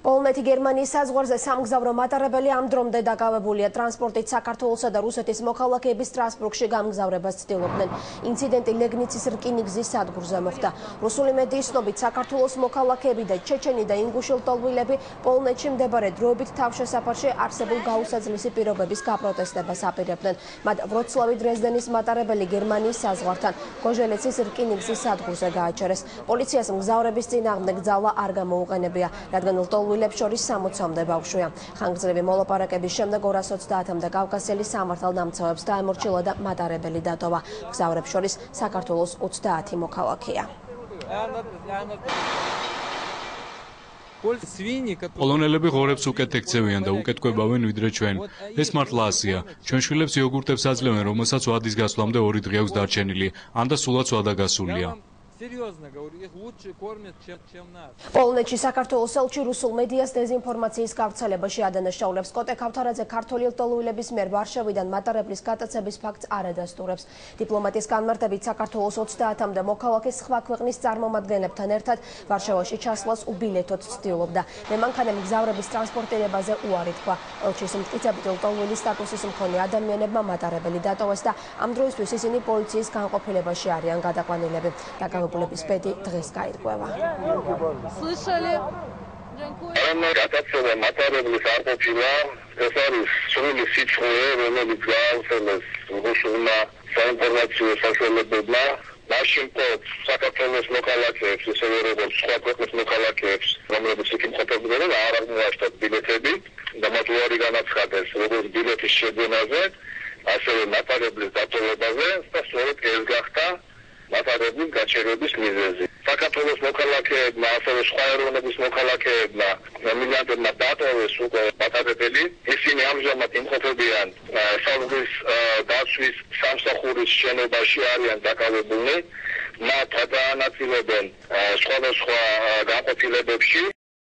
პოლონეთი გერმანიის საზღვარზე სამგზავრო მატარებელი ამ დრომდე დაკავებულია ტრანსპორტით საქართველოსა და რუსეთის მოქალაქეები სტრასბურგში გამგზავრებას ცდილობდნენ. ინციდენტი ლეგნიცის რკინიგზის სადგურზე მოხდა. რუსული მედიის ცნობით საქართველოს მოქალაქეები და ჩეჩენი და ინგუშელტოლვილები პოლონეთში მდებარე დროებით თავშესაფარში არსებულ გაუსაძლისი პირობების გაპროტესტებას აპირებდნენ. მათ ვროცლავი დრეზდენის მატარებელი გერმანიის საზღვართან გოჟელეცის რკინიგზის სადგურზე გააჩერეს. პოლიციას მგზავრების წინააღმდეგ ძალა არ გამოუყენებია, რადგან ლტოლვილებს შორის 60-მდე ბავშვია. ხანგრძლივი მოლაპარაკების შემდეგ 230-მდე კავკასიელი სამართალდამცავებს დაემორჩილა და მატარებელი დატოვა. მგზავრებს შორის საქართველოს 30 მოქალაქეა. პოლონელები ღორებს უკეთ ექცევიან და უკეთ კვებავენ ვიდრე ჩვენ. ეს მართლა ასია. ჩვენ შვილებს იოგურტებს აძლევენ, რომელსაც ვადის გასვლამდე 2 დღე აქვს დარჩენილი, ან და სულაც ვადა გასულია. პოლონეთში საქართველოს ელჩი რუსულ მედიას დეზინფორმაციის გავრცელებაში ადანაშაულებს. კოტე ქავთარაძე ქართველი ლტოლვილების მიერ ვარშავიდან მატარებლის გატაცების ფაქტს არ ადასტურებს. დიპლომატის განმარტებით საქართველოს 30-მდე მოქალაქე სხვა ქვეყნის წარმომადგენლებთან ერთად ვარშავაში ჩასვლას უბილეთოდ ცდილობდა. მემანქანე მგზავრების ტრანსპორტირებაზე უარი თქვა. ელჩის მტკიცებით ლტოლვილის სტატუსის მქონე ადამიანებმა მატარებელი დატოვეს და ამ დროისთვის ისინი პოლიციის განყოფილებაში არიან გადაყვანილები. Полების პედი დღეს გაირკვევა. გატაცება მატარებლის არ ყოფილა, ეს არის სრული სიცხე, რომელიც გააუხსნეს რუსულმა საინფორმაციო საშუალებებმა. მაშინ საქართველოს მოქალაქეებს, ისევე როგორც სხვა ქვეყნის მოქალაქეებს, რომლებიც იქ იმყოფებოდნენ, არ აღმოაჩნდათ ბილეთები და მათ უარი განაცხადეს როგორც ბილეთის შეძენაზე, ასევე მატარებლის დატოვებაზე და სწორედ ეს გახდა მატარებლის გაჩერების მიზეზი. საქართველოს მოქალაქეებმა, ასევე სხვა ეროვნების მოქალაქეებმა, მიგრანტებმა დატოვეს უკვე მატარებელი. ისინი ამჟამად იმყოფებიან საზღვრის დაცვის სამსახურის შენობაში არიან დაკავებულნი. მათ გადაანაწილებენ სხვადასხვა განყოფილებებში.